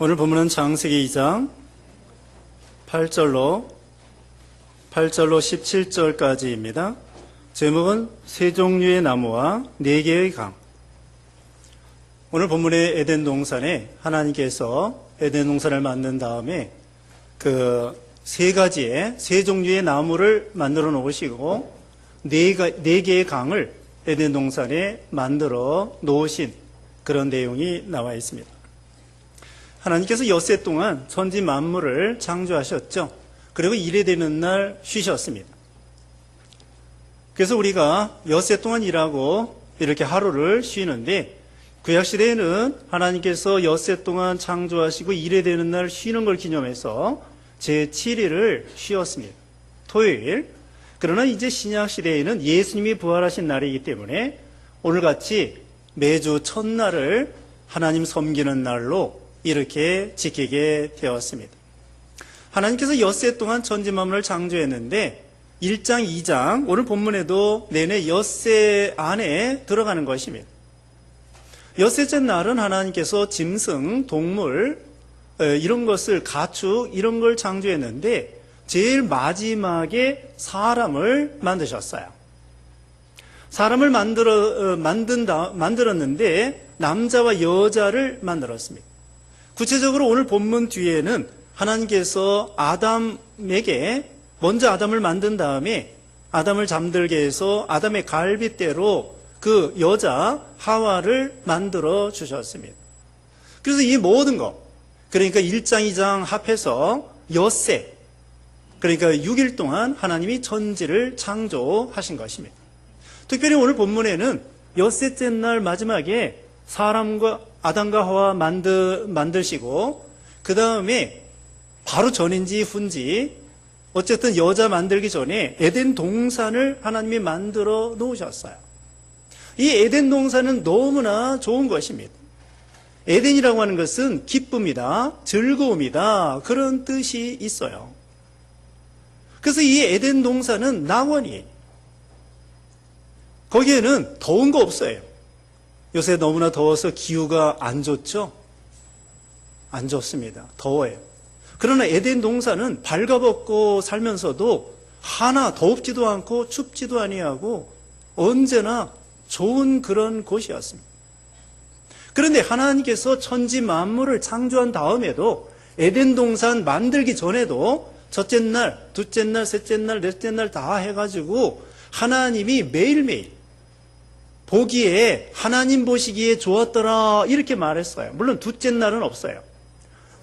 오늘 본문은 창세기 2장 8절로 17절까지입니다. 제목은 세 종류의 나무와 네 개의 강. 오늘 본문의 에덴 동산에 하나님께서 에덴 동산을 만든 다음에 그 세 종류의 나무를 만들어 놓으시고 네 개의 강을 에덴 동산에 만들어 놓으신 그런 내용이 나와 있습니다. 하나님께서 엿새 동안 천지 만물을 창조하셨죠. 그리고 일에 되는 날 쉬셨습니다. 그래서 우리가 엿새 동안 일하고 이렇게 하루를 쉬는데 구약시대에는 하나님께서 엿새 동안 창조하시고 일에 되는 날 쉬는 걸 기념해서 제7일을 쉬었습니다. 토요일. 그러나 이제 신약시대에는 예수님이 부활하신 날이기 때문에 오늘같이 매주 첫날을 하나님 섬기는 날로 이렇게 지키게 되었습니다. 하나님께서 엿새 동안 천지 만물을 창조했는데 1장, 2장 오늘 본문에도 내내 엿새 안에 들어가는 것입니다. 엿새째 날은 하나님께서 짐승, 동물 이런 것을 가축 이런 걸 창조했는데 제일 마지막에 사람을 만드셨어요. 사람을 만들었는데 남자와 여자를 만들었습니다. 구체적으로 오늘 본문 뒤에는 하나님께서 아담에게 먼저 아담을 만든 다음에 아담을 잠들게 해서 아담의 갈빗대로 그 여자 하와를 만들어 주셨습니다. 그래서 이 모든 것, 그러니까 1장, 2장 합해서 엿새, 그러니까 6일 동안 하나님이 천지를 창조하신 것입니다. 특별히 오늘 본문에는 엿새째 날 마지막에 사람과 아담과 하와 만드시고 그 다음에 바로 전인지 후인지 어쨌든 여자 만들기 전에 에덴 동산을 하나님이 만들어 놓으셨어요. 이 에덴 동산은 너무나 좋은 것입니다. 에덴이라고 하는 것은 기쁨이다, 즐거움이다 그런 뜻이 있어요. 그래서 이 에덴 동산은 낙원이에요. 거기에는 더운 거 없어요. 요새 너무나 더워서 기후가 안 좋죠? 안 좋습니다. 더워요. 그러나 에덴 동산은 발가벗고 살면서도 하나 덥지도 않고 춥지도 아니하고 언제나 좋은 그런 곳이었습니다. 그런데 하나님께서 천지 만물을 창조한 다음에도 에덴 동산 만들기 전에도 첫째 날, 둘째 날, 셋째 날, 넷째 날 다 해가지고 하나님이 매일매일 보기에 하나님 보시기에 좋았더라 이렇게 말했어요. 물론 둘째 날은 없어요.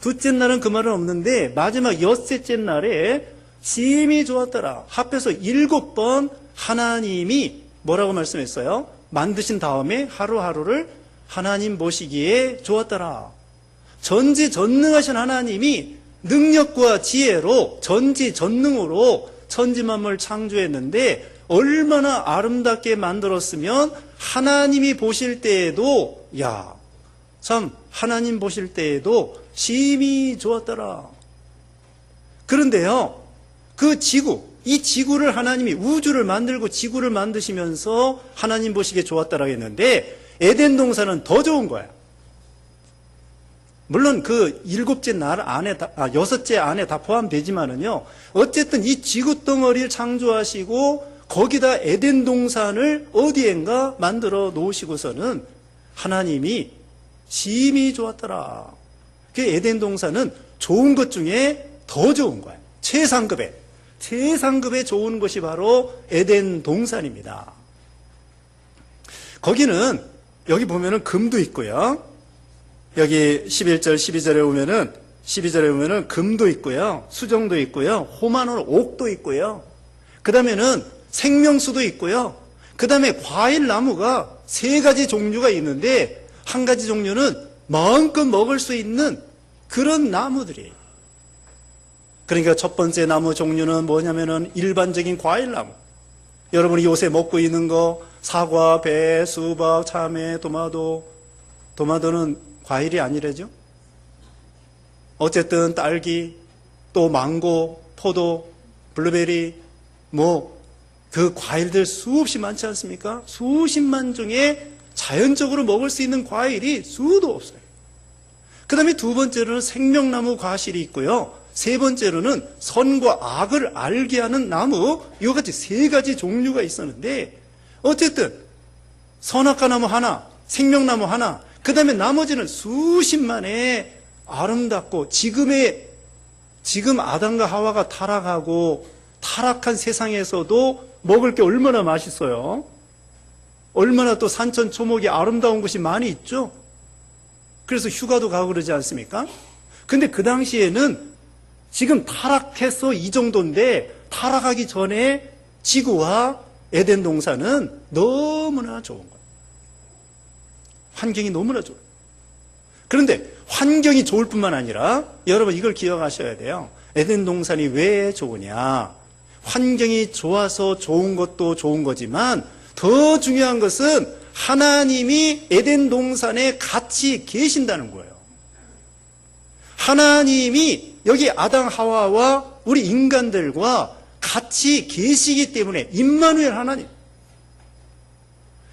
둘째 날은 그 말은 없는데 마지막 엿새째 날에 심히 좋았더라. 합해서 7번 하나님이 뭐라고 말씀했어요? 만드신 다음에 하루하루를 하나님 보시기에 좋았더라. 전지전능하신 하나님이 능력과 지혜로 전지전능으로 천지만물 창조했는데 얼마나 아름답게 만들었으면 하나님이 보실 때에도 참 하나님 보실 때에도 심히 좋았더라. 그런데요, 그 이 지구를 하나님이 우주를 만들고 지구를 만드시면서 하나님 보시기에 좋았다라고 했는데 에덴 동산은 더 좋은 거야. 물론 그 6째 안에 다 포함되지만은요, 어쨌든 이 지구 덩어리를 창조하시고 거기다 에덴 동산을 어디엔가 만들어 놓으시고서는 하나님이 심히 좋았더라. 그 에덴 동산은 좋은 것 중에 더 좋은 거예요. 최상급의 좋은 곳이 바로 에덴 동산입니다. 거기는 여기 보면은 금도 있고요. 여기 11절, 12절에 보면은 금도 있고요. 수정도 있고요. 호마노 옥도 있고요. 그 다음에는 생명수도 있고요. 그 다음에 과일 나무가 3가지 종류가 있는데 한 가지 종류는 마음껏 먹을 수 있는 그런 나무들이에요. 그러니까 첫 번째 나무 종류는 뭐냐면은 일반적인 과일 나무. 여러분이 요새 먹고 있는 거 사과, 배, 수박, 참외, 도마도는 과일이 아니래죠. 어쨌든 딸기, 또 망고, 포도, 블루베리 그 과일들 수없이 많지 않습니까? 수십만 중에 자연적으로 먹을 수 있는 과일이 수도 없어요. 그 다음에 두 번째로는 생명나무 과실이 있고요. 세 번째로는 선과 악을 알게 하는 나무, 이와 같이 세 가지 종류가 있었는데, 어쨌든 선악과 나무 하나, 생명나무 하나, 그 다음에 나머지는 수십만의 아름답고 지금 아담과 하와가 타락하고 타락한 세상에서도 먹을 게 얼마나 맛있어요. 얼마나 또 산천초목이 아름다운 곳이 많이 있죠. 그래서 휴가도 가고 그러지 않습니까? 근데 그 당시에는 지금 타락해서 이 정도인데, 타락하기 전에 지구와 에덴 동산은 너무나 좋은 거예요. 환경이 너무나 좋아요. 그런데 환경이 좋을 뿐만 아니라 여러분 이걸 기억하셔야 돼요. 에덴 동산이 왜 좋으냐? 환경이 좋아서 좋은 것도 좋은 거지만 더 중요한 것은 하나님이 에덴 동산에 같이 계신다는 거예요. 하나님이 여기 아담 하와와 우리 인간들과 같이 계시기 때문에, 임마누엘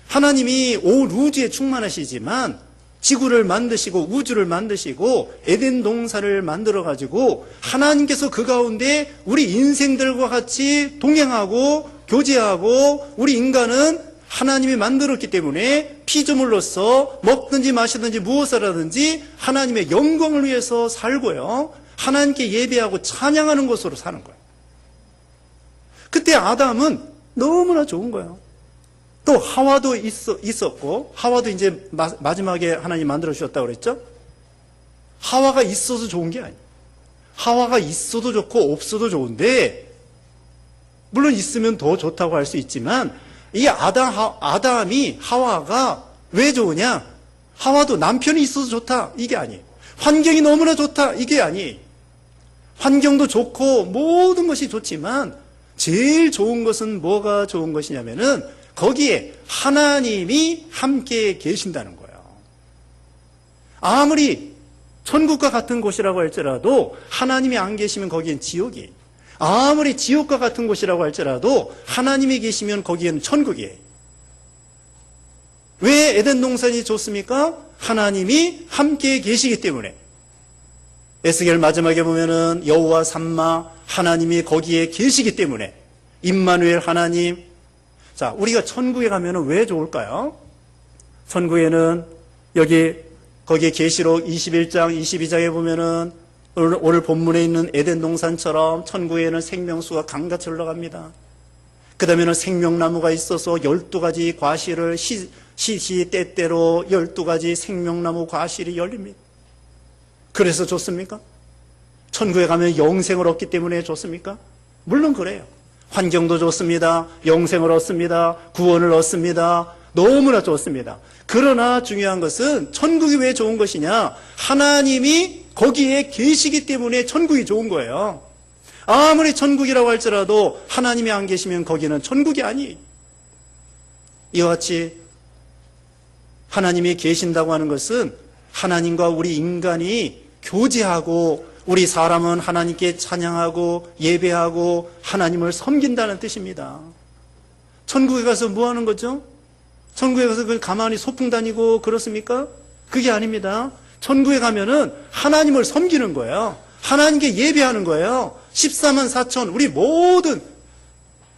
하나님이 온 우주에 충만하시지만 지구를 만드시고 우주를 만드시고 에덴 동산을 만들어가지고 하나님께서 그 가운데 우리 인생들과 같이 동행하고 교제하고, 우리 인간은 하나님이 만들었기 때문에 피조물로서 먹든지 마시든지 무엇을 하든지 하나님의 영광을 위해서 살고요, 하나님께 예배하고 찬양하는 것으로 사는 거예요. 그때 아담은 너무나 좋은 거예요. 또 하와도 있었고, 하와도 이제 마지막에 하나님 만들어 주셨다고 그랬죠? 하와가 있어서 좋은 게 아니에요. 하와가 있어도 좋고 없어도 좋은데, 물론 있으면 더 좋다고 할 수 있지만, 이 아담이 하와가 왜 좋으냐? 하와도 남편이 있어서 좋다, 이게 아니에요. 환경이 너무나 좋다, 이게 아니에요. 환경도 좋고 모든 것이 좋지만 제일 좋은 것은 뭐가 좋은 것이냐면은 거기에 하나님이 함께 계신다는 거예요. 아무리 천국과 같은 곳이라고 할지라도 하나님이 안 계시면 거기엔 지옥이에요. 아무리 지옥과 같은 곳이라고 할지라도 하나님이 계시면 거기에는 천국이에요. 왜 에덴 동산이 좋습니까? 하나님이 함께 계시기 때문에. 에스겔 마지막에 보면은 여호와 삼마, 하나님이 거기에 계시기 때문에, 임마누엘 하나님. 자, 우리가 천국에 가면은 왜 좋을까요? 천국에는 거기에 계시록 21장, 22장에 보면은 오늘 본문에 있는 에덴 동산처럼 천국에는 생명수가 강같이 흘러갑니다. 그 다음에는 생명나무가 있어서 12가지 과실을 시시때때로 12가지 생명나무 과실이 열립니다. 그래서 좋습니까? 천국에 가면 영생을 얻기 때문에 좋습니까? 물론 그래요. 환경도 좋습니다. 영생을 얻습니다. 구원을 얻습니다. 너무나 좋습니다. 그러나 중요한 것은 천국이 왜 좋은 것이냐? 하나님이 거기에 계시기 때문에 천국이 좋은 거예요. 아무리 천국이라고 할지라도 하나님이 안 계시면 거기는 천국이 아니에요. 이와 같이 하나님이 계신다고 하는 것은 하나님과 우리 인간이 교제하고, 우리 사람은 하나님께 찬양하고 예배하고 하나님을 섬긴다는 뜻입니다. 천국에 가서 뭐 하는 거죠? 천국에 가서 그냥 가만히 소풍 다니고 그렇습니까? 그게 아닙니다. 천국에 가면은 하나님을 섬기는 거예요. 하나님께 예배하는 거예요. 14만 4천 우리 모든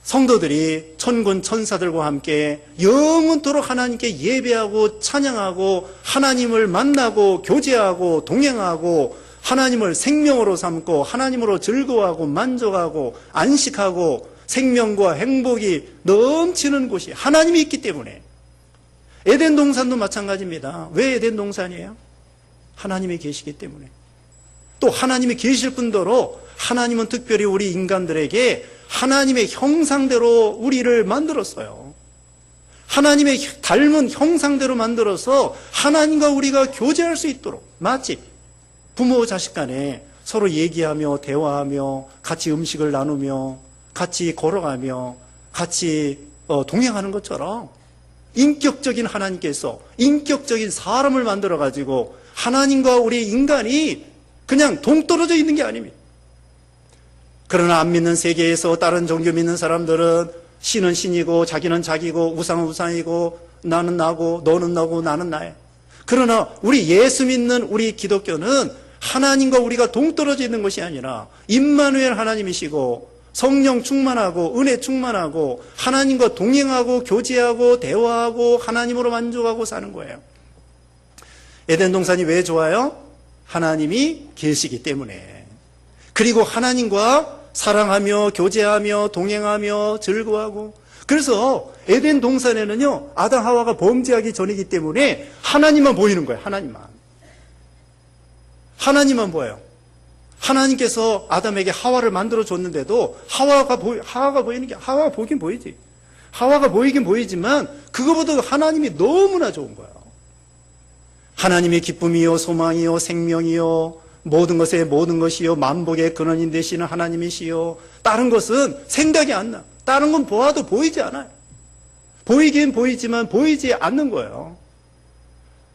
성도들이 천군 천사들과 함께 영원토록 하나님께 예배하고 찬양하고 하나님을 만나고 교제하고 동행하고 하나님을 생명으로 삼고 하나님으로 즐거워하고 만족하고 안식하고 생명과 행복이 넘치는 곳이 하나님이 있기 때문에. 에덴 동산도 마찬가지입니다. 왜 에덴 동산이에요? 하나님이 계시기 때문에. 또 하나님이 계실 뿐더러 하나님은 특별히 우리 인간들에게 하나님의 형상대로 우리를 만들었어요. 하나님의 닮은 형상대로 만들어서 하나님과 우리가 교제할 수 있도록, 마치 부모 자식 간에 서로 얘기하며 대화하며 같이 음식을 나누며 같이 걸어가며 같이 동행하는 것처럼 인격적인 하나님께서 인격적인 사람을 만들어가지고 하나님과 우리 인간이 그냥 동떨어져 있는 게 아닙니다. 그러나 안 믿는 세계에서 다른 종교 믿는 사람들은 신은 신이고 자기는 자기고 우상은 우상이고 나는 나고 너는 너고 나는 나예요. 그러나 우리 예수 믿는 우리 기독교는 하나님과 우리가 동떨어져 있는 것이 아니라 임마누엘 하나님이시고 성령 충만하고 은혜 충만하고 하나님과 동행하고 교제하고 대화하고 하나님으로 만족하고 사는 거예요. 에덴 동산이 왜 좋아요? 하나님이 계시기 때문에. 그리고 하나님과 사랑하며 교제하며 동행하며 즐거워하고. 그래서 에덴 동산에는요, 아담 하와가 범죄하기 전이기 때문에 하나님만 보이는 거예요. 하나님만 보여요. 하나님께서 아담에게 하와를 만들어 줬는데도 하와가 보이긴 보이지. 하와가 보이긴 보이지만 그거보다 하나님이 너무나 좋은 거예요. 하나님의 기쁨이요 소망이요 생명이요 모든 것의 모든 것이요 만복의 근원인 되시는 하나님이시요. 다른 것은 생각이 안 나. 다른 건 보아도 보이지 않아요. 보이긴 보이지만 보이지 않는 거예요.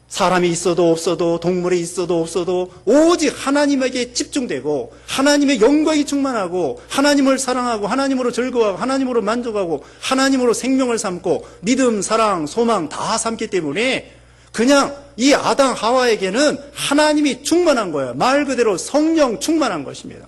사람이 있어도 없어도 동물이 있어도 없어도 오직 하나님에게 집중되고 하나님의 영광이 충만하고 하나님을 사랑하고 하나님으로 즐거워하고 하나님으로 만족하고 하나님으로 생명을 삼고 믿음, 사랑, 소망 다 삼기 때문에 그냥 이 아담 하와에게는 하나님이 충만한 거예요. 말 그대로 성령 충만한 것입니다.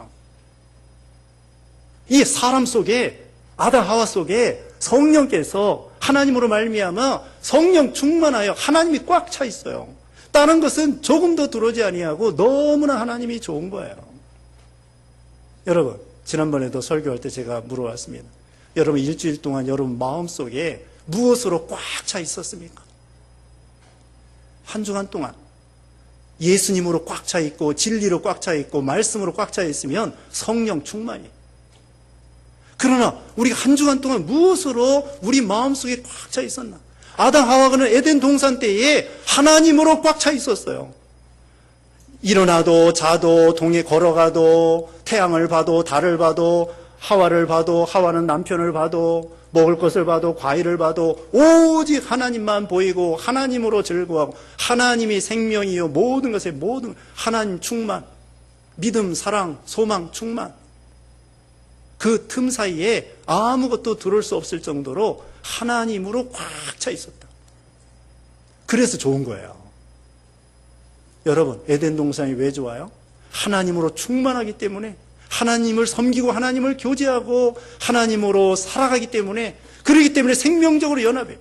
이 사람 속에 아담 하와 속에 성령께서 하나님으로 말미암아 성령 충만하여 하나님이 꽉 차 있어요. 다른 것은 조금 더 들어오지 아니하고 너무나 하나님이 좋은 거예요. 여러분, 지난번에도 설교할 때 제가 물어봤습니다. 여러분 일주일 동안 여러분 마음속에 무엇으로 꽉 차 있었습니까? 한 주간 동안 예수님으로 꽉 차 있고 진리로 꽉 차 있고 말씀으로 꽉 차 있으면 성령 충만이에요. 그러나 우리가 한 주간 동안 무엇으로 우리 마음속에 꽉 차 있었나? 아담 하와는 에덴 동산 때에 하나님으로 꽉 차 있었어요. 일어나도 자도 동에 걸어가도 태양을 봐도 달을 봐도 하와를 봐도 하와는 남편을 봐도 먹을 것을 봐도 과일을 봐도 오직 하나님만 보이고 하나님으로 즐거워하고 하나님이 생명이요 모든 것에 모든 하나님 충만, 믿음, 사랑, 소망 충만. 그 틈 사이에 아무것도 들을 수 없을 정도로 하나님으로 꽉 차 있었다. 그래서 좋은 거예요. 여러분, 에덴 동산이 왜 좋아요? 하나님으로 충만하기 때문에, 하나님을 섬기고 하나님을 교제하고 하나님으로 살아가기 때문에, 그러기 때문에 생명적으로 연합해요.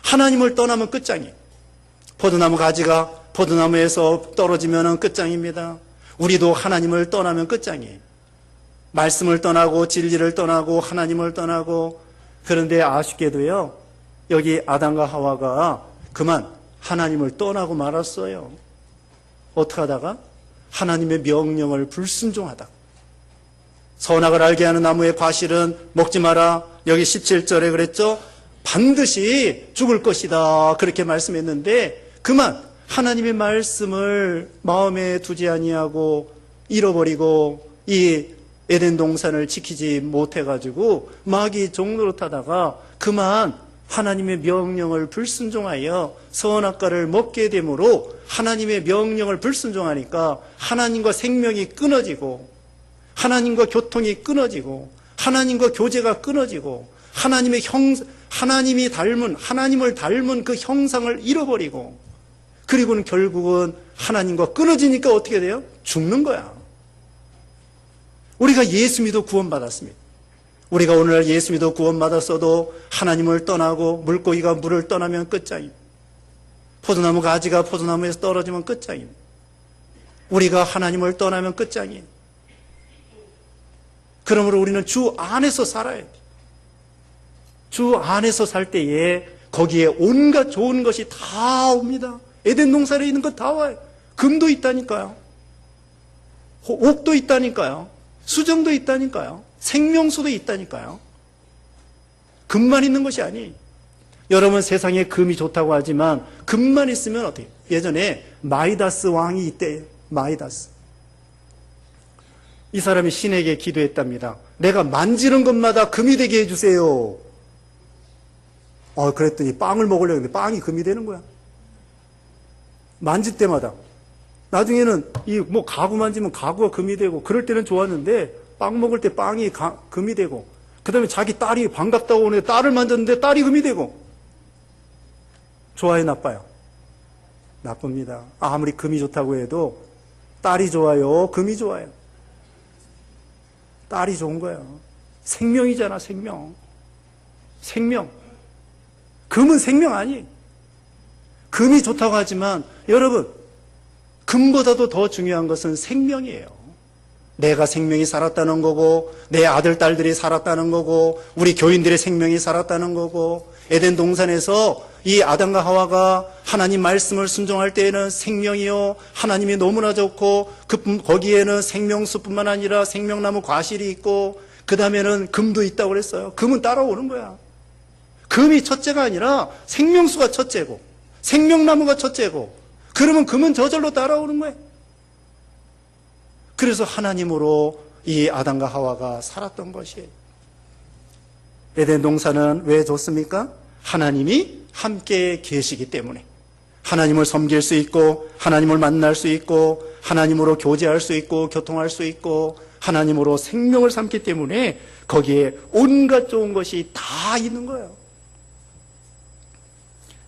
하나님을 떠나면 끝장이에요. 포도나무 가지가 포도나무에서 떨어지면 끝장입니다. 우리도 하나님을 떠나면 끝장이에요. 말씀을 떠나고 진리를 떠나고 하나님을 떠나고. 그런데 아쉽게도요, 여기 아담과 하와가 그만 하나님을 떠나고 말았어요. 어떻게 하다가? 하나님의 명령을 불순종하다. 선악을 알게 하는 나무의 과실은 먹지 마라. 여기 17절에 그랬죠. 반드시 죽을 것이다. 그렇게 말씀했는데 그만 하나님의 말씀을 마음에 두지 아니하고 잃어버리고 이 에덴 동산을 지키지 못해가지고 마귀 종로로 타다가 그만 하나님의 명령을 불순종하여 선악과를 먹게 되므로 하나님의 명령을 불순종하니까 하나님과 생명이 끊어지고 하나님과 교통이 끊어지고 하나님과 교제가 끊어지고 하나님이 닮은 하나님을 닮은 그 형상을 잃어버리고 그리고는 결국은 하나님과 끊어지니까 어떻게 돼요? 죽는 거야. 우리가 예수 믿어 구원받았습니다. 우리가 오늘날 예수 믿어 구원받았어도 하나님을 떠나고 물고기가 물을 떠나면 끝장입니다. 포도나무 가지가 포도나무에서 떨어지면 끝장입니다. 우리가 하나님을 떠나면 끝장이에요. 그러므로 우리는 주 안에서 살아야 돼요. 주 안에서 살 때에 거기에 온갖 좋은 것이 다 옵니다. 에덴 동산에 있는 것 다 와요. 금도 있다니까요. 옥도 있다니까요. 수정도 있다니까요. 생명수도 있다니까요. 금만 있는 것이 아니에요. 여러분 세상에 금이 좋다고 하지만 금만 있으면 어때요? 예전에 마이다스 왕이 있대요. 마이다스. 이 사람이 신에게 기도했답니다. 내가 만지는 것마다 금이 되게 해주세요. 그랬더니 빵을 먹으려고 했는데 빵이 금이 되는 거야. 만질 때마다. 나중에는 가구 만지면 가구가 금이 되고 그럴 때는 좋았는데 빵 먹을 때 빵이 금이 되고 그 다음에 자기 딸이 반갑다고 오는데 딸을 만졌는데 딸이 금이 되고 좋아요, 나빠요? 나쁩니다. 아무리 금이 좋다고 해도 딸이 좋아요? 금이 좋아요? 딸이 좋은 거예요. 생명이잖아, 생명. 생명. 금은 생명 아니에요. 금이 좋다고 하지만 여러분, 금보다도 더 중요한 것은 생명이에요. 내가 생명이 살았다는 거고, 내 아들, 딸들이 살았다는 거고, 우리 교인들의 생명이 살았다는 거고, 에덴 동산에서 이 아담과 하와가 하나님 말씀을 순종할 때에는 생명이요, 하나님이 너무나 좋고, 거기에는 생명수뿐만 아니라 생명나무 과실이 있고, 그 다음에는 금도 있다고 그랬어요. 금은 따라오는 거야. 금이 첫째가 아니라 생명수가 첫째고, 생명나무가 첫째고, 그러면 금은 저절로 따라오는 거예요. 그래서 하나님으로 이 아담과 하와가 살았던 것이에요. 에덴 동산은 왜 좋습니까? 하나님이 함께 계시기 때문에. 하나님을 섬길 수 있고, 하나님을 만날 수 있고, 하나님으로 교제할 수 있고, 교통할 수 있고, 하나님으로 생명을 삼기 때문에 거기에 온갖 좋은 것이 다 있는 거예요.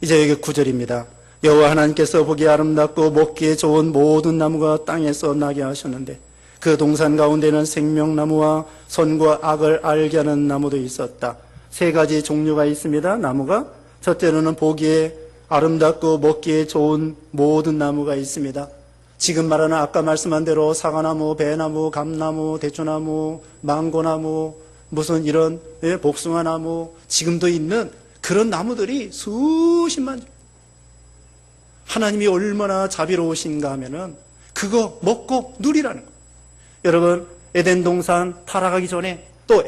이제 여기 9절입니다. 여호와 하나님께서 보기에 아름답고 먹기에 좋은 모든 나무가 땅에서 나게 하셨는데 그 동산 가운데는 생명나무와 선과 악을 알게 하는 나무도 있었다. 세 가지 종류가 있습니다. 나무가. 첫째로는 보기에 아름답고 먹기에 좋은 모든 나무가 있습니다. 지금 말하는 아까 말씀한 대로 사과나무, 배나무, 감나무, 대추나무, 망고나무, 무슨 이런 복숭아나무, 지금도 있는 그런 나무들이 수십만 종. 하나님이 얼마나 자비로우신가 하면은 그거 먹고 누리라는 거예요. 여러분, 에덴 동산 타락하기 전에 또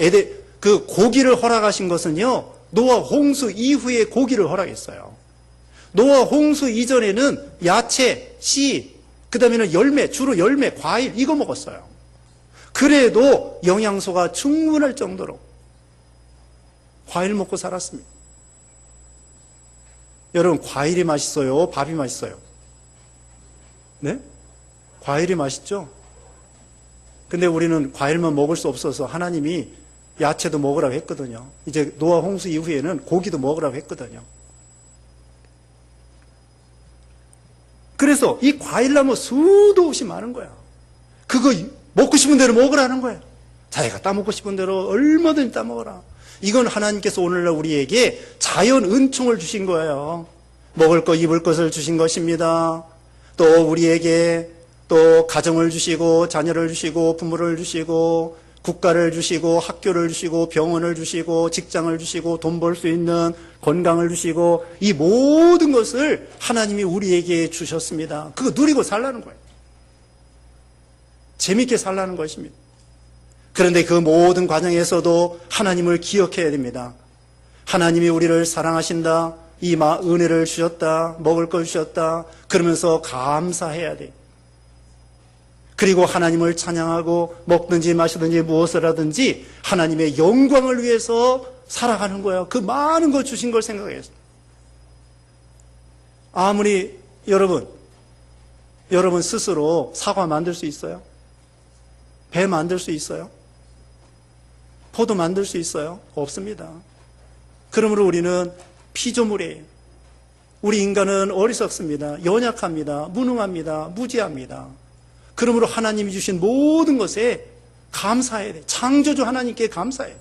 그 고기를 허락하신 것은요, 노아 홍수 이후에 고기를 허락했어요. 노아 홍수 이전에는 야채, 씨, 그 다음에는 열매, 주로 열매, 과일 이거 먹었어요. 그래도 영양소가 충분할 정도로 과일 먹고 살았습니다. 여러분, 과일이 맛있어요? 밥이 맛있어요? 네? 과일이 맛있죠? 근데 우리는 과일만 먹을 수 없어서 하나님이 야채도 먹으라고 했거든요. 이제 노아 홍수 이후에는 고기도 먹으라고 했거든요. 그래서 이 과일나무 수도 없이 많은 거야. 그거 먹고 싶은 대로 먹으라는 거야. 자기가 따먹고 싶은 대로 얼마든지 따먹어라. 이건 하나님께서 오늘날 우리에게 자연 은총을 주신 거예요. 먹을 것, 입을 것을 주신 것입니다. 또 우리에게 또 가정을 주시고 자녀를 주시고 부모를 주시고 국가를 주시고 학교를 주시고 병원을 주시고 직장을 주시고 돈 벌 수 있는 건강을 주시고 이 모든 것을 하나님이 우리에게 주셨습니다. 그거 누리고 살라는 거예요. 재밌게 살라는 것입니다. 그런데 그 모든 과정에서도 하나님을 기억해야 됩니다. 하나님이 우리를 사랑하신다. 이 은혜를 주셨다. 먹을 걸 주셨다. 그러면서 감사해야 돼요. 그리고 하나님을 찬양하고 먹든지 마시든지 무엇을 하든지 하나님의 영광을 위해서 살아가는 거예요. 그 많은 걸 주신 걸 생각해서. 아무리 여러분 스스로 사과 만들 수 있어요? 배 만들 수 있어요? 포도 만들 수 있어요? 없습니다. 그러므로 우리는 피조물이에요. 우리 인간은 어리석습니다. 연약합니다. 무능합니다. 무지합니다. 그러므로 하나님이 주신 모든 것에 감사해야 돼요. 창조주 하나님께 감사해요.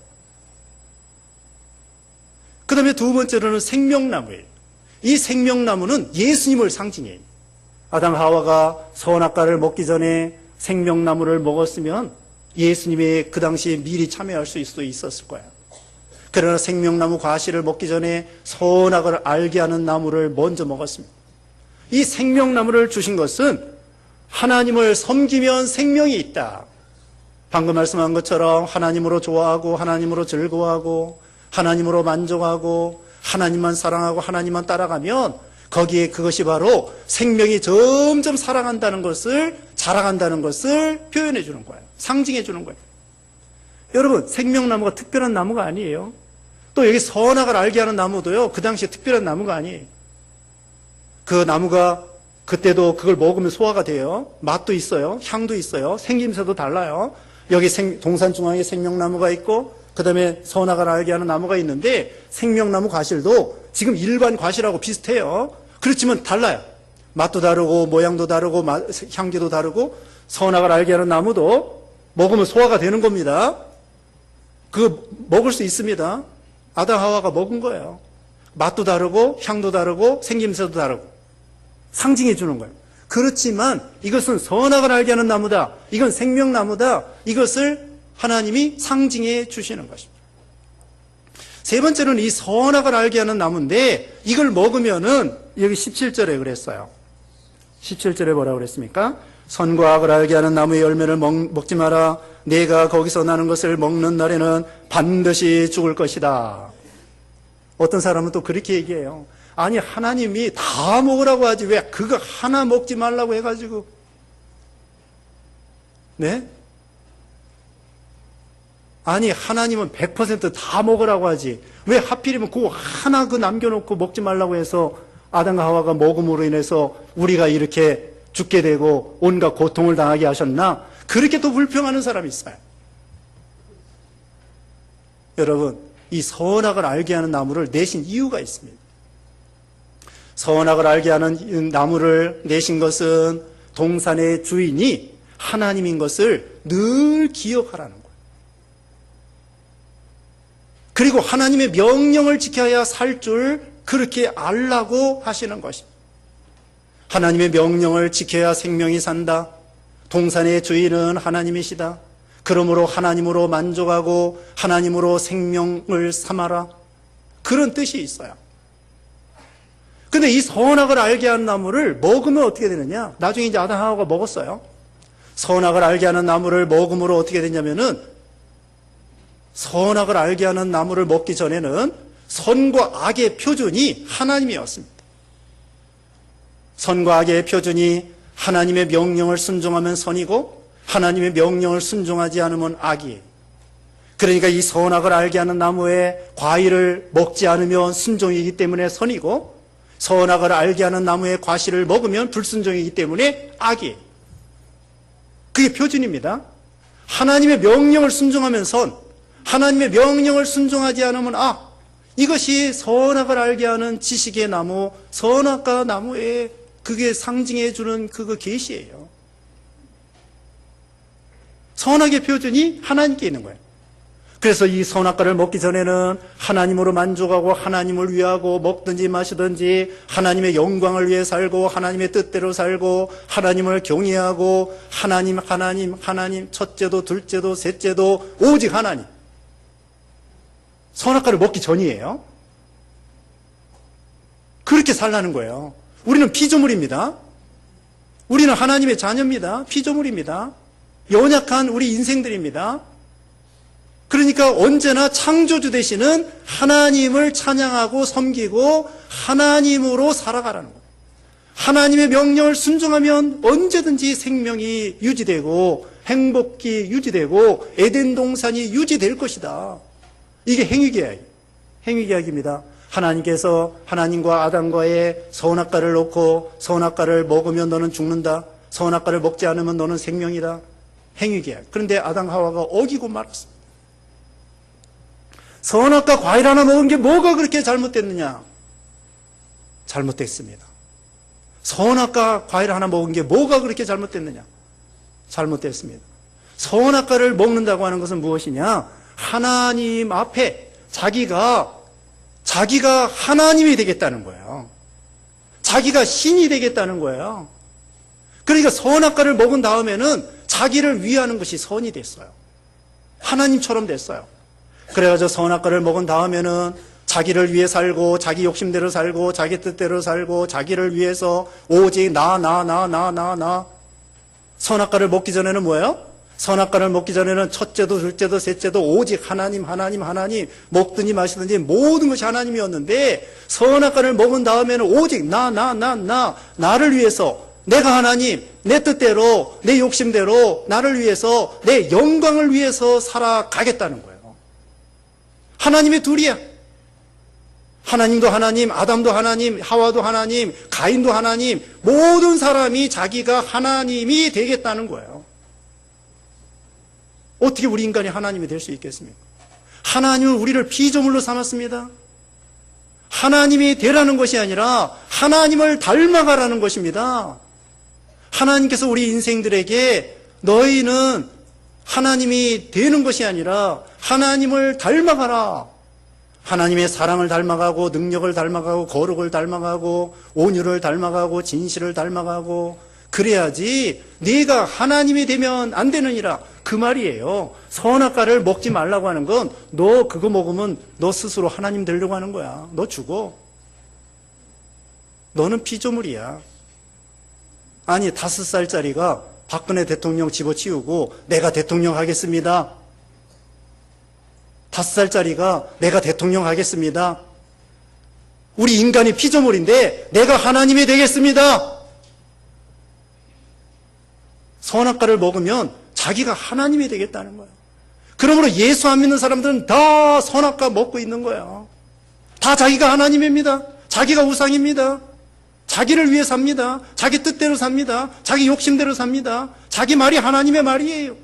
그 다음에 두 번째로는 생명나무예요. 이 생명나무는 예수님을 상징해요. 아담 하와가 선악과를 먹기 전에 생명나무를 먹었으면 예수님이 그 당시에 미리 참여할 수 있었을 거예요. 그러나 생명나무 과실을 먹기 전에 선악을 알게 하는 나무를 먼저 먹었습니다. 이 생명나무를 주신 것은 하나님을 섬기면 생명이 있다. 방금 말씀한 것처럼 하나님으로 좋아하고 하나님으로 즐거워하고 하나님으로 만족하고 하나님만 사랑하고 하나님만 따라가면 거기에 그것이 바로 생명이 점점 살아간다는 것을 자라간다는 것을 표현해 주는 거예요. 상징해 주는 거예요. 여러분, 생명나무가 특별한 나무가 아니에요. 또 여기 선악을 알게 하는 나무도요, 그 당시에 특별한 나무가 아니에요. 그 나무가 그때도 그걸 먹으면 소화가 돼요. 맛도 있어요. 향도 있어요. 생김새도 달라요. 여기 동산 중앙에 생명나무가 있고 그 다음에 선악을 알게 하는 나무가 있는데 생명나무 과실도 지금 일반 과실하고 비슷해요. 그렇지만 달라요. 맛도 다르고 모양도 다르고 향기도 다르고 선악을 알게 하는 나무도 먹으면 소화가 되는 겁니다. 그거 먹을 수 있습니다. 아담 하와가 먹은 거예요. 맛도 다르고 향도 다르고 생김새도 다르고 상징해 주는 거예요. 그렇지만 이것은 선악을 알게 하는 나무다. 이건 생명나무다. 이것을 하나님이 상징해 주시는 것입니다. 세 번째는 이 선악을 알게 하는 나무인데 이걸 먹으면은 여기 17절에 그랬어요. 17절에 뭐라고 그랬습니까? 선과 악을 알게 하는 나무의 열매를 먹지 마라. 내가 거기서 나는 것을 먹는 날에는 반드시 죽을 것이다. 어떤 사람은 또 그렇게 얘기해요. 아니 하나님이 다 먹으라고 하지 왜 그거 하나 먹지 말라고 해가지고 네? 아니 하나님은 100% 다 먹으라고 하지 왜 하필이면 그거 하나 그 남겨놓고 먹지 말라고 해서 아담과 하와가 먹음으로 인해서 우리가 이렇게 죽게 되고 온갖 고통을 당하게 하셨나? 그렇게 또 불평하는 사람이 있어요. 여러분 이 선악을 알게 하는 나무를 내신 이유가 있습니다. 선악을 알게 하는 나무를 내신 것은 동산의 주인이 하나님인 것을 늘 기억하라는 거예요. 그리고 하나님의 명령을 지켜야 살 줄 그렇게 알라고 하시는 것입니다. 하나님의 명령을 지켜야 생명이 산다. 동산의 주인은 하나님이시다. 그러므로 하나님으로 만족하고 하나님으로 생명을 삼아라. 그런 뜻이 있어요. 근데 이 선악을 알게 하는 나무를 먹으면 어떻게 되느냐? 나중에 이제 아담 하와가 먹었어요. 선악을 알게 하는 나무를 먹음으로 어떻게 되냐면은 선악을 알게 하는 나무를 먹기 전에는 선과 악의 표준이 하나님이었습니다. 선과 악의 표준이 하나님의 명령을 순종하면 선이고 하나님의 명령을 순종하지 않으면 악이에요. 그러니까 이 선악을 알게 하는 나무의 과일을 먹지 않으면 순종이기 때문에 선이고 선악을 알게 하는 나무의 과실을 먹으면 불순종이기 때문에 악이에요. 그게 표준입니다. 하나님의 명령을 순종하면 선, 하나님의 명령을 순종하지 않으면 악. 이것이 선악을 알게 하는 지식의 나무, 선악과 나무의 그게 상징해 주는 그거 계시예요. 선악의 표준이 하나님께 있는 거예요. 그래서 이 선악과를 먹기 전에는 하나님으로 만족하고 하나님을 위하고 먹든지 마시든지 하나님의 영광을 위해 살고 하나님의 뜻대로 살고 하나님을 경외하고 하나님 첫째도 둘째도 셋째도 오직 하나님. 선악과를 먹기 전이에요. 그렇게 살라는 거예요. 우리는 피조물입니다. 우리는 하나님의 자녀입니다. 피조물입니다. 연약한 우리 인생들입니다. 그러니까 언제나 창조주 되시는 하나님을 찬양하고 섬기고 하나님으로 살아가라는 거예요. 하나님의 명령을 순종하면 언제든지 생명이 유지되고 행복이 유지되고 에덴 동산이 유지될 것이다. 이게 행위계약, 행위계약입니다. 하나님께서 하나님과 아담과의 선악과를 놓고 선악과를 먹으면 너는 죽는다. 선악과를 먹지 않으면 너는 생명이다. 행위계약. 그런데 아담 하와가 어기고 말았습니다. 선악과 과일 하나 먹은 게 뭐가 그렇게 잘못됐느냐? 잘못됐습니다. 선악과 과일 하나 먹은 게 뭐가 그렇게 잘못됐느냐? 잘못됐습니다. 선악과를 먹는다고 하는 것은 무엇이냐? 하나님 앞에 자기가 하나님이 되겠다는 거예요. 자기가 신이 되겠다는 거예요. 그러니까 선악과를 먹은 다음에는 자기를 위하는 것이 선이 됐어요. 하나님처럼 됐어요. 그래가지고 선악과를 먹은 다음에는 자기를 위해 살고 자기 욕심대로 살고 자기 뜻대로 살고 자기를 위해서 오직 나 선악과를 먹기 전에는 뭐예요? 선악과를 먹기 전에는 첫째도 둘째도 셋째도 오직 하나님 먹든지 마시든지 모든 것이 하나님이었는데 선악과를 먹은 다음에는 오직 나를 위해서 내가 하나님 내 뜻대로 내 욕심대로 나를 위해서 내 영광을 위해서 살아가겠다는 거예요. 하나님의 둘이야. 하나님도 하나님, 아담도 하나님, 하와도 하나님, 가인도 하나님, 모든 사람이 자기가 하나님이 되겠다는 거예요. 어떻게 우리 인간이 하나님이 될 수 있겠습니까? 하나님은 우리를 피조물로 삼았습니다. 하나님이 되라는 것이 아니라 하나님을 닮아가라는 것입니다. 하나님께서 우리 인생들에게 너희는 하나님이 되는 것이 아니라 하나님을 닮아가라. 하나님의 사랑을 닮아가고 능력을 닮아가고 거룩을 닮아가고 온유를 닮아가고 진실을 닮아가고 그래야지 네가 하나님이 되면 안 되느니라. 그 말이에요. 선악과를 먹지 말라고 하는 건 너 그거 먹으면 너 스스로 하나님 되려고 하는 거야. 너 죽어. 너는 피조물이야. 아니 5살짜리가 박근혜 대통령 집어치우고 내가 대통령 하겠습니다. 5살짜리가 내가 대통령 하겠습니다. 우리 인간이 피조물인데 내가 하나님이 되겠습니다. 선악과를 먹으면 자기가 하나님이 되겠다는 거예요. 그러므로 예수 안 믿는 사람들은 다 선악과 먹고 있는 거예요. 다 자기가 하나님입니다. 자기가 우상입니다. 자기를 위해 삽니다. 자기 뜻대로 삽니다. 자기 욕심대로 삽니다. 자기 말이 하나님의 말이에요.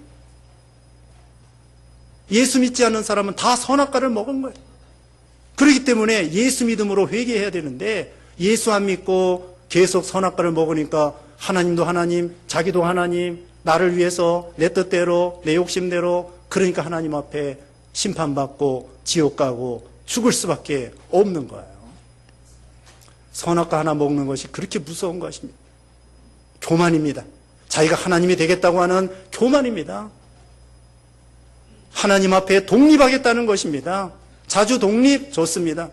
예수 믿지 않는 사람은 다 선악과를 먹은 거예요. 그렇기 때문에 예수 믿음으로 회개해야 되는데 예수 안 믿고 계속 선악과를 먹으니까 하나님도 하나님, 자기도 하나님, 나를 위해서 내 뜻대로 내 욕심대로 그러니까 하나님 앞에 심판받고 지옥 가고 죽을 수밖에 없는 거예요. 선악과 하나 먹는 것이 그렇게 무서운 것입니다. 교만입니다. 자기가 하나님이 되겠다고 하는 교만입니다. 하나님 앞에 독립하겠다는 것입니다. 자주 독립 좋습니다.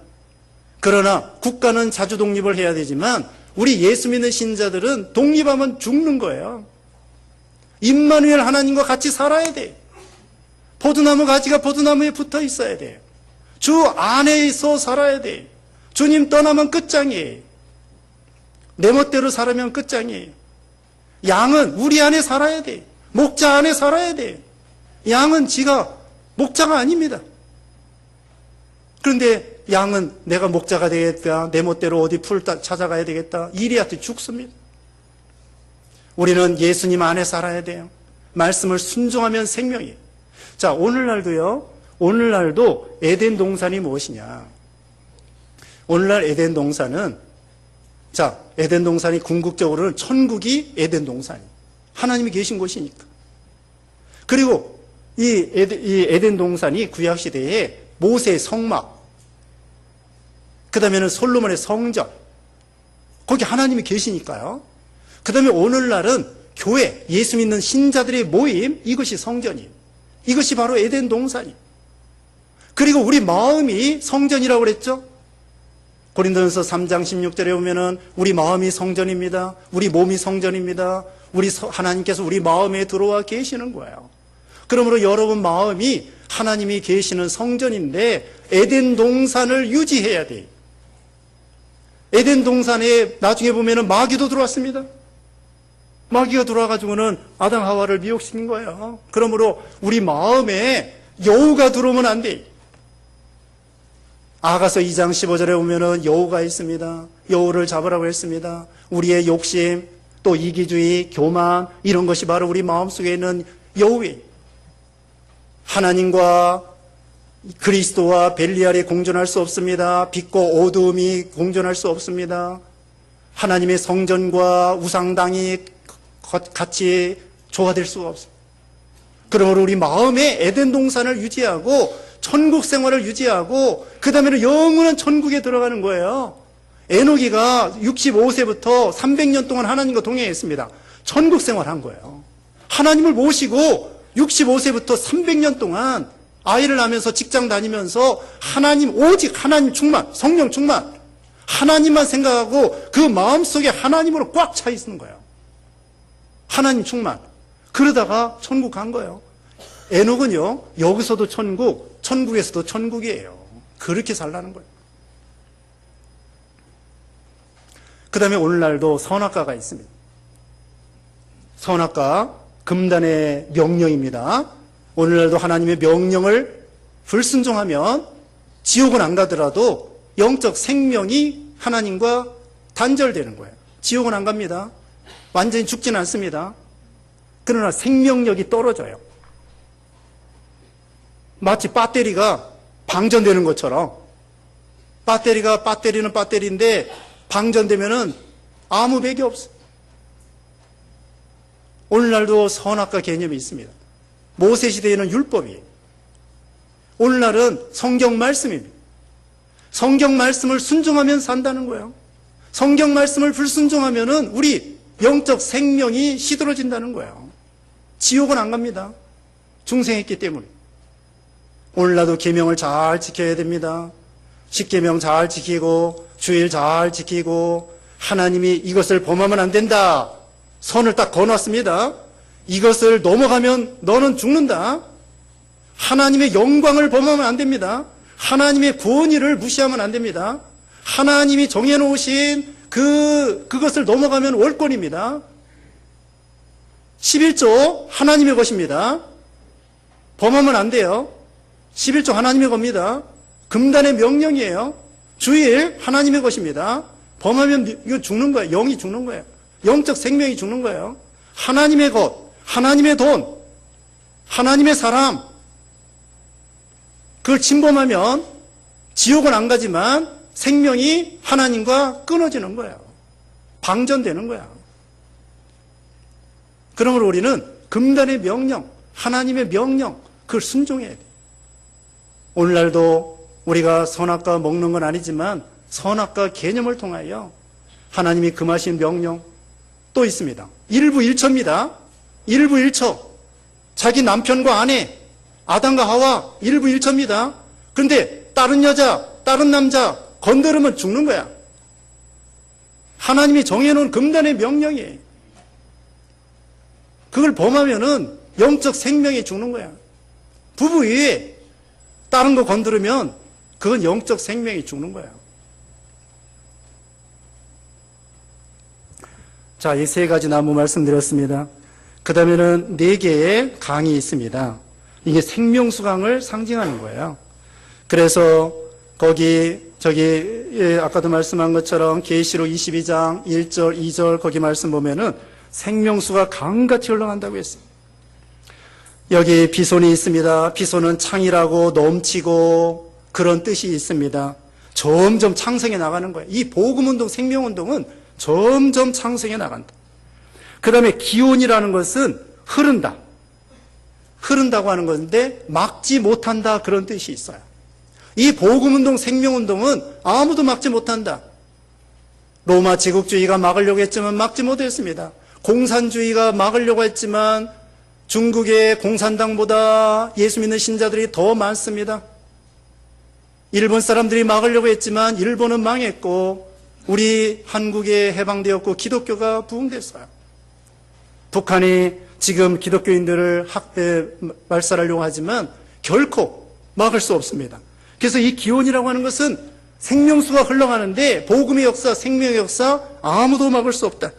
그러나 국가는 자주 독립을 해야 되지만 우리 예수 믿는 신자들은 독립하면 죽는 거예요. 임마누엘 하나님과 같이 살아야 돼요. 포도나무 가지가 포도나무에 붙어 있어야 돼요. 주 안에 있어 살아야 돼요. 주님 떠나면 끝장이에요. 내 멋대로 살으면 끝장이에요. 양은 우리 안에 살아야 돼요. 목자 안에 살아야 돼요. 양은 지가 목자가 아닙니다. 그런데 양은 내가 목자가 되겠다, 내 멋대로 어디 풀 찾아가야 되겠다, 이리한테 죽습니다. 우리는 예수님 안에 살아야 돼요. 말씀을 순종하면 생명이에요. 자, 오늘날도 에덴 동산이 무엇이냐? 오늘날 에덴 동산은, 자, 에덴 동산이 궁극적으로는 천국이 에덴 동산이에요. 하나님이 계신 곳이니까. 그리고 이 에덴 동산이 구약시대에 모세의 성막, 그 다음에는 솔로몬의 성전, 거기 하나님이 계시니까요. 그 다음에 오늘날은 교회, 예수 믿는 신자들의 모임, 이것이 성전이에요. 이것이 바로 에덴 동산이에요. 그리고 우리 마음이 성전이라고 그랬죠? 고린도전서 3장 16절에 보면은 우리 마음이 성전입니다. 우리 몸이 성전입니다. 하나님께서 우리 마음에 들어와 계시는 거예요. 그러므로 여러분 마음이 하나님이 계시는 성전인데 에덴 동산을 유지해야 돼요. 에덴 동산에 나중에 보면은 마귀도 들어왔습니다. 마귀가 들어와가지고는 아담 하와를 미혹시킨 거예요. 그러므로 우리 마음에 여우가 들어오면 안 돼. 아가서 2장 15절에 보면은 여우가 있습니다. 여우를 잡으라고 했습니다. 우리의 욕심, 또 이기주의, 교만, 이런 것이 바로 우리 마음속에 있는 여우예요. 하나님과 그리스도와 벨리알이 공존할 수 없습니다. 빛과 어두움이 공존할 수 없습니다. 하나님의 성전과 우상당이 같이 조화될 수가 없습니다. 그러므로 우리 마음에 에덴 동산을 유지하고 천국 생활을 유지하고 그 다음에는 영원한 천국에 들어가는 거예요. 에노기가 65세부터 300년 동안 하나님과 동행했습니다. 천국 생활한 거예요. 하나님을 모시고 65세부터 300년 동안 아이를 낳으면서 직장 다니면서 하나님, 오직 하나님 충만, 성령 충만, 하나님만 생각하고 그 마음속에 하나님으로 꽉 차 있는 거예요. 하나님 충만. 그러다가 천국 간 거예요. 에녹은요, 여기서도 천국, 천국에서도 천국이에요. 그렇게 살라는 거예요. 그 다음에 오늘날도 선악과가 있습니다. 선악과, 금단의 명령입니다. 오늘날도 하나님의 명령을 불순종하면 지옥은 안 가더라도 영적 생명이 하나님과 단절되는 거예요. 지옥은 안 갑니다. 완전히 죽지는 않습니다. 그러나 생명력이 떨어져요. 마치 배터리가 방전되는 것처럼 배터리는 배터리인데 방전되면은 아무 배기 없어. 오늘날도 선악과 개념이 있습니다. 모세 시대에는 율법이에요. 오늘날은 성경 말씀입니다. 성경 말씀을 순종하면 산다는 거예요. 성경 말씀을 불순종하면은 우리 영적 생명이 시들어진다는 거예요. 지옥은 안 갑니다. 중생했기 때문에. 오늘날도 계명을 잘 지켜야 됩니다. 십계명 잘 지키고 주일 잘 지키고 하나님이 이것을 범하면 안 된다. 선을 딱 거놨습니다. 이것을 넘어가면 너는 죽는다. 하나님의 영광을 범하면 안 됩니다. 하나님의 구원의를 무시하면 안 됩니다. 하나님이 정해놓으신 그것을 넘어가면 월권입니다. 11조 하나님의 것입니다. 범하면 안 돼요. 11조 하나님의 겁니다. 금단의 명령이에요. 주일 하나님의 것입니다. 범하면 이거 죽는 거예요. 영이 죽는 거예요. 영적 생명이 죽는 거예요. 하나님의 것, 하나님의 돈, 하나님의 사람, 그걸 침범하면 지옥은 안 가지만 생명이 하나님과 끊어지는 거예요. 방전되는 거야. 그러므로 우리는 금단의 명령, 하나님의 명령, 그걸 순종해야 돼. 오늘날도 우리가 선악과 먹는 건 아니지만 선악과 개념을 통하여 하나님이 금하신 명령 또 있습니다. 일부일처입니다. 일부일처. 자기 남편과 아내, 아담과 하와 일부일처입니다. 그런데 다른 여자, 다른 남자 건드리면 죽는 거야. 하나님이 정해놓은 금단의 명령이에요. 그걸 범하면은 영적 생명이 죽는 거야. 부부 외에 다른 거 건드리면 그건 영적 생명이 죽는 거야. 자, 이 세 가지 나무 말씀드렸습니다. 그 다음에는 4개의 강이 있습니다. 이게 생명수강을 상징하는 거예요. 그래서 아까도 말씀한 것처럼 계시록 22장 1절, 2절 거기 말씀 보면은 생명수가 강같이 흘러간다고 했어요. 여기 비손이 있습니다. 비손은 창이라고 넘치고 그런 뜻이 있습니다. 점점 창성해 나가는 거예요. 이 복음운동, 생명운동은 점점 창성해 나간다. 그 다음에 기온이라는 것은 흐른다. 흐른다고 하는 건데 막지 못한다 그런 뜻이 있어요. 이 복음운동, 생명운동은 아무도 막지 못한다. 로마 제국주의가 막으려고 했지만 막지 못했습니다. 공산주의가 막으려고 했지만 중국의 공산당보다 예수 믿는 신자들이 더 많습니다. 일본 사람들이 막으려고 했지만 일본은 망했고 우리 한국에 해방되었고 기독교가 부흥됐어요. 북한이 지금 기독교인들을 말살하려고 하지만 결코 막을 수 없습니다. 그래서 이 기온이라고 하는 것은 생명수가 흘러가는데 복음의 역사, 생명의 역사 아무도 막을 수 없다.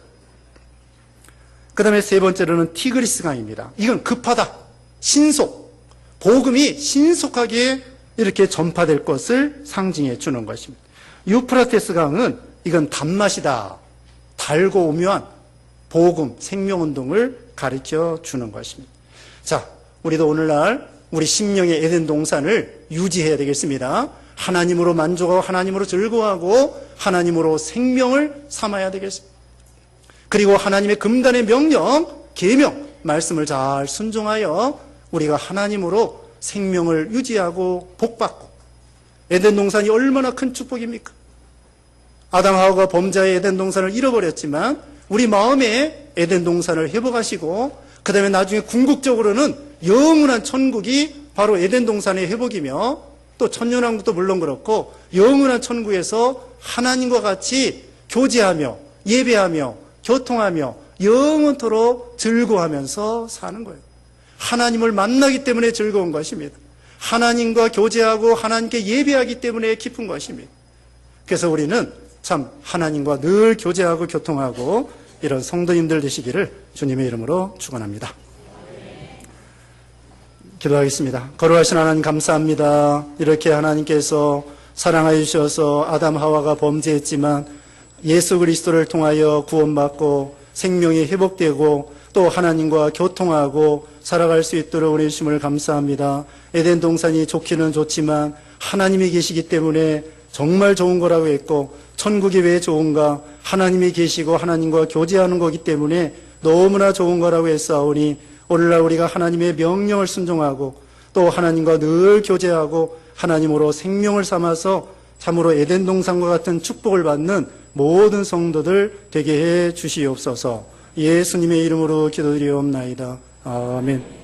그 다음에 세 번째로는 티그리스 강입니다. 이건 급하다. 신속. 복음이 신속하게 이렇게 전파될 것을 상징해 주는 것입니다. 유프라테스 강은 이건 단맛이다. 달고 오묘한 복음, 생명운동을 가르쳐 주는 것입니다. 자, 우리도 오늘날 우리 심령의 에덴 동산을 유지해야 되겠습니다. 하나님으로 만족하고 하나님으로 즐거워하고 하나님으로 생명을 삼아야 되겠습니다. 그리고 하나님의 금단의 명령, 계명, 말씀을 잘 순종하여 우리가 하나님으로 생명을 유지하고 복받고 에덴 동산이 얼마나 큰 축복입니까? 아담 하와가 범죄의 에덴 동산을 잃어버렸지만 우리 마음에 에덴 동산을 회복하시고 그 다음에 나중에 궁극적으로는 영원한 천국이 바로 에덴 동산의 회복이며 또 천년왕국도 물론 그렇고 영원한 천국에서 하나님과 같이 교제하며 예배하며 교통하며 영원토록 즐거워하면서 사는 거예요. 하나님을 만나기 때문에 즐거운 것입니다. 하나님과 교제하고 하나님께 예배하기 때문에 기쁜 것입니다. 그래서 우리는 참 하나님과 늘 교제하고 교통하고 이런 성도님들 되시기를 주님의 이름으로 축원합니다. 기도하겠습니다. 거룩하신 하나님 감사합니다. 이렇게 하나님께서 사랑하여 주셔서 아담 하와가 범죄했지만 예수 그리스도를 통하여 구원받고 생명이 회복되고 또 하나님과 교통하고 살아갈 수 있도록 은혜 주심을 감사합니다. 에덴 동산이 좋기는 좋지만 하나님이 계시기 때문에 정말 좋은 거라고 했고 천국이 왜 좋은가? 하나님이 계시고 하나님과 교제하는 거기 때문에 너무나 좋은 거라고 했사오니 오늘날 우리가 하나님의 명령을 순종하고 또 하나님과 늘 교제하고 하나님으로 생명을 삼아서 참으로 에덴 동산과 같은 축복을 받는 모든 성도들 되게 해 주시옵소서. 예수님의 이름으로 기도드리옵나이다. 아멘.